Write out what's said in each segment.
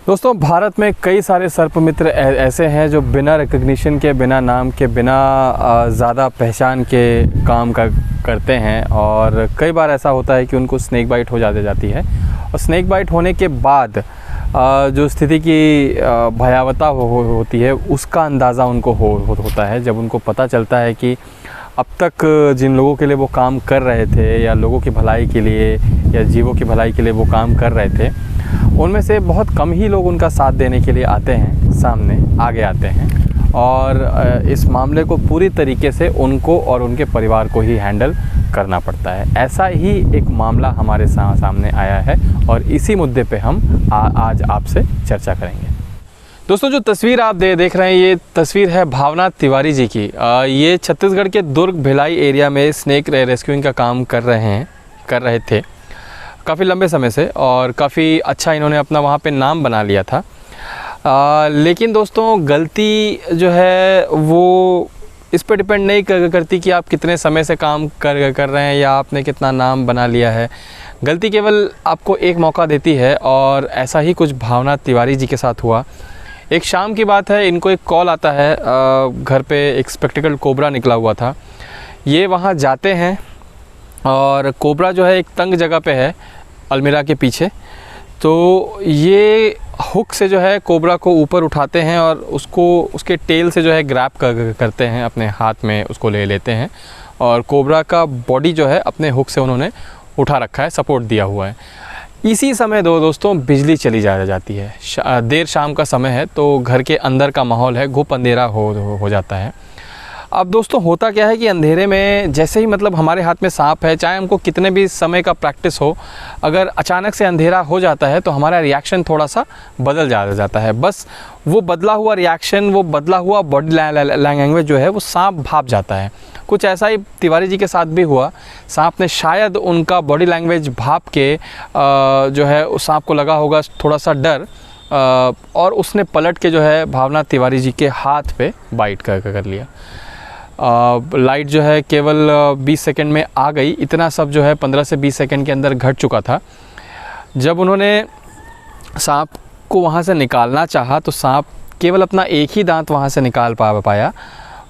दोस्तों, भारत में कई सारे सर्प मित्र ऐसे हैं जो बिना रिकग्निशन के, बिना नाम के, बिना ज़्यादा पहचान के काम करते हैं। और कई बार ऐसा होता है कि उनको स्नेक बाइट हो जाती है। और स्नेक बाइट होने के बाद जो स्थिति की भयावता होती है, उसका अंदाज़ा उनको होता है जब उनको पता चलता है कि अब तक जिन लोगों के लिए वो काम कर रहे थे, या लोगों की भलाई के लिए या जीवों की भलाई के लिए वो काम कर रहे थे, उनमें से बहुत कम ही लोग उनका साथ देने के लिए आते हैं, सामने आगे आते हैं। और इस मामले को पूरी तरीके से उनको और उनके परिवार को ही हैंडल करना पड़ता है। ऐसा ही एक मामला हमारे सामने आया है और इसी मुद्दे पे हम आज आपसे चर्चा करेंगे। दोस्तों, जो तस्वीर आप देख रहे हैं, ये तस्वीर है भावना तिवारी जी की। ये छत्तीसगढ़ के दुर्ग भिलाई एरिया में स्नेक रेस्क्यूइंग का काम कर रहे थे काफ़ी लंबे समय से, और काफ़ी अच्छा इन्होंने अपना वहाँ पे नाम बना लिया था। लेकिन दोस्तों, गलती जो है वो इस पर डिपेंड नहीं करती कि आप कितने समय से काम कर रहे हैं या आपने कितना नाम बना लिया है। गलती केवल आपको एक मौका देती है, और ऐसा ही कुछ भावना तिवारी जी के साथ हुआ। एक शाम की बात है, इनको एक कॉल आता है, घर पे एक स्पेक्टिकल कोबरा निकला हुआ था। ये वहाँ जाते हैं और कोबरा जो है एक तंग जगह पे है, अलमीरा के पीछे। तो ये हुक से जो है कोबरा को ऊपर उठाते हैं और उसके टेल से जो है ग्रैब करते हैं, अपने हाथ में उसको ले लेते हैं। और कोबरा का बॉडी जो है अपने हुक से उन्होंने उठा रखा है, सपोर्ट दिया हुआ है। इसी समय दोस्तों बिजली चली जाती है। देर शाम का समय है, तो घर के अंदर का माहौल है, घुप अंधेरा हो जाता है। अब दोस्तों, होता क्या है कि अंधेरे में जैसे ही मतलब हमारे हाथ में सांप है, चाहे हमको कितने भी समय का प्रैक्टिस हो, अगर अचानक से अंधेरा हो जाता है तो हमारा रिएक्शन थोड़ा सा बदल जाता है। बस वो बदला हुआ रिएक्शन, वो बदला हुआ बॉडी लैंग्वेज जो है, वो सांप भाप जाता है। कुछ ऐसा ही तिवारी जी के साथ भी हुआ। सांप ने शायद उनका बॉडी लैंग्वेज भाप के जो है उस सांप को लगा होगा थोड़ा सा डर, और उसने पलट के जो है भावना तिवारी जी के हाथ पे बाइट कर लिया। लाइट जो है केवल 20 सेकंड में आ गई। इतना सब जो है 15 से 20 सेकंड के अंदर घट चुका था। जब उन्होंने सांप को वहाँ से निकालना चाहा तो सांप केवल अपना एक ही दांत वहाँ से निकाल पाया,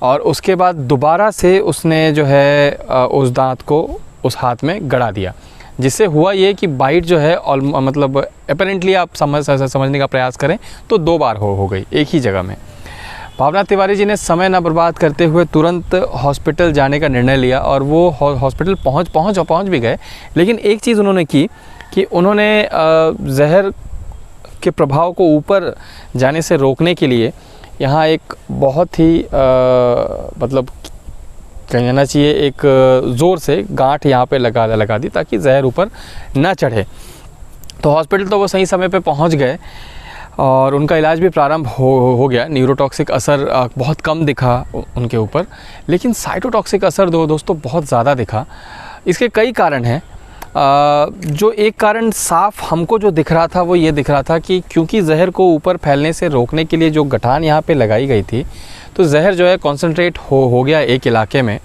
और उसके बाद दोबारा से उसने जो है उस दांत को उस हाथ में गड़ा दिया। जिससे हुआ ये कि बाइट जो है मतलब अपेरेंटली आप समझने का प्रयास करें तो 2 बार हो गई एक ही जगह में। भावना तिवारी जी ने समय ना बर्बाद करते हुए तुरंत हॉस्पिटल जाने का निर्णय लिया, और वो हॉस्पिटल पहुंच भी गए। लेकिन एक चीज़ उन्होंने की कि उन्होंने जहर के प्रभाव को ऊपर जाने से रोकने के लिए यहाँ एक बहुत ही मतलब कहना चाहिए एक ज़ोर से गांठ यहाँ पे लगा दी ताकि जहर ऊपर ना चढ़े। तो हॉस्पिटल तो वो सही समय पे पहुँच गए और उनका इलाज भी प्रारंभ हो गया। न्यूरोटॉक्सिक असर बहुत कम दिखा उनके ऊपर, लेकिन साइटोटॉक्सिक असर दोस्तों बहुत ज़्यादा दिखा। इसके कई कारण हैं। जो एक कारण साफ हमको जो दिख रहा था वो ये दिख रहा था कि क्योंकि जहर को ऊपर फैलने से रोकने के लिए जो गठान यहाँ पे लगाई गई थी, तो जहर जो है कॉन्सेंट्रेट हो गया एक इलाके में,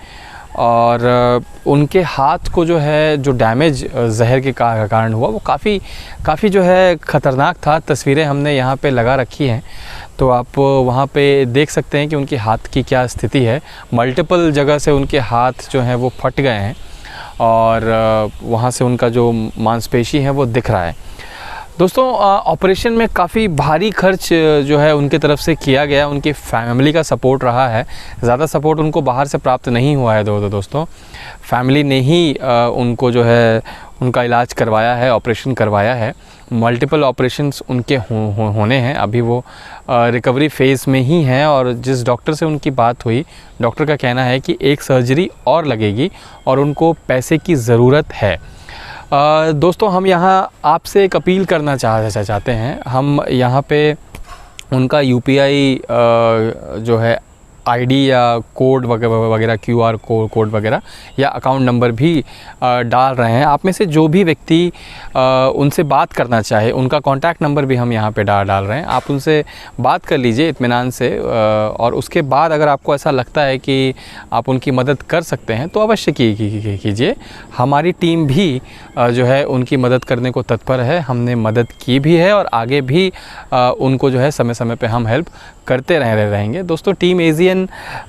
और उनके हाथ को जो है जो डैमेज जहर के कारण हुआ वो काफ़ी जो है ख़तरनाक था। तस्वीरें हमने यहाँ पे लगा रखी हैं, तो आप वहाँ पे देख सकते हैं कि उनके हाथ की क्या स्थिति है। मल्टीपल जगह से उनके हाथ जो हैं वो फट गए हैं, और वहाँ से उनका जो मांसपेशी है वो दिख रहा है। दोस्तों, ऑपरेशन में काफ़ी भारी खर्च जो है उनके तरफ से किया गया। उनकी फैमिली का सपोर्ट रहा है, ज़्यादा सपोर्ट उनको बाहर से प्राप्त नहीं हुआ है। दोस्तों, फैमिली ने ही उनको जो है उनका इलाज करवाया है, ऑपरेशन करवाया है। मल्टीपल ऑपरेशंस उनके होने हैं। अभी वो रिकवरी फेज़ में ही हैं, और जिस डॉक्टर से उनकी बात हुई, डॉक्टर का कहना है कि एक सर्जरी और लगेगी और उनको पैसे की ज़रूरत है। दोस्तों, हम यहाँ आपसे एक अपील करना चाहते हैं। हम यहाँ पे उनका UPI जो है आईडी या कोड वगैरह QR कोड वगैरह या अकाउंट नंबर भी डाल रहे हैं। आप में से जो भी व्यक्ति उनसे बात करना चाहे, उनका कॉन्टैक्ट नंबर भी हम यहाँ पे डाल रहे हैं। आप उनसे बात कर लीजिए इत्मीनान से, और उसके बाद अगर आपको ऐसा लगता है कि आप उनकी मदद कर सकते हैं तो अवश्य कीजिए। हमारी टीम भी जो है उनकी मदद करने को तत्पर है। हमने मदद की भी है और आगे भी उनको जो है समय समय पे हम हेल्प करते रहेंगे। दोस्तों, टीम एजियन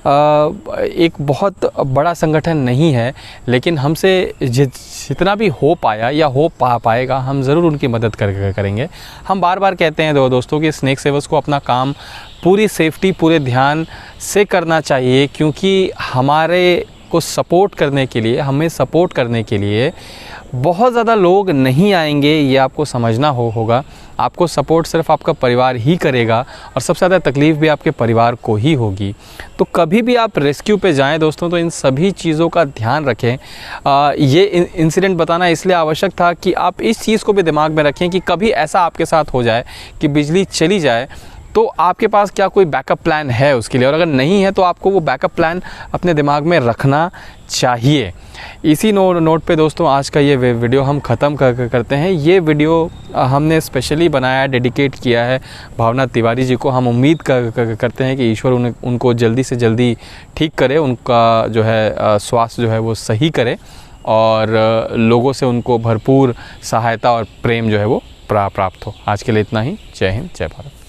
एक बहुत बड़ा संगठन नहीं है, लेकिन हमसे जितना भी हो पाया या हो पाएगा हम ज़रूर उनकी मदद करेंगे। हम बार बार कहते हैं दोस्तों कि स्नेक सेवर्स को अपना काम पूरी सेफ्टी, पूरे ध्यान से करना चाहिए, क्योंकि हमारे को सपोर्ट करने के लिए, हमें सपोर्ट करने के लिए बहुत ज़्यादा लोग नहीं आएंगे, ये आपको समझना होगा। आपको सपोर्ट सिर्फ आपका परिवार ही करेगा और सबसे ज़्यादा तकलीफ़ भी आपके परिवार को ही होगी। तो कभी भी आप रेस्क्यू पे जाएं दोस्तों तो इन सभी चीज़ों का ध्यान रखें। ये इंसिडेंट बताना इसलिए आवश्यक था कि आप इस चीज़ को भी दिमाग में रखें कि कभी ऐसा आपके साथ हो जाए कि बिजली चली जाए तो आपके पास क्या कोई बैकअप प्लान है उसके लिए, और अगर नहीं है तो आपको वो बैकअप प्लान अपने दिमाग में रखना चाहिए। इसी नोट पे दोस्तों आज का ये वीडियो हम ख़त्म करते हैं। ये वीडियो हमने स्पेशली बनाया, डेडिकेट किया है भावना तिवारी जी को। हम उम्मीद करते हैं कि ईश्वर उनको जल्दी से जल्दी ठीक करे, उनका जो है स्वास्थ्य जो है वो सही करे और लोगों से उनको भरपूर सहायता और प्रेम जो है वो प्राप्त हो। आज के लिए इतना ही। जय हिंद, जय भारत।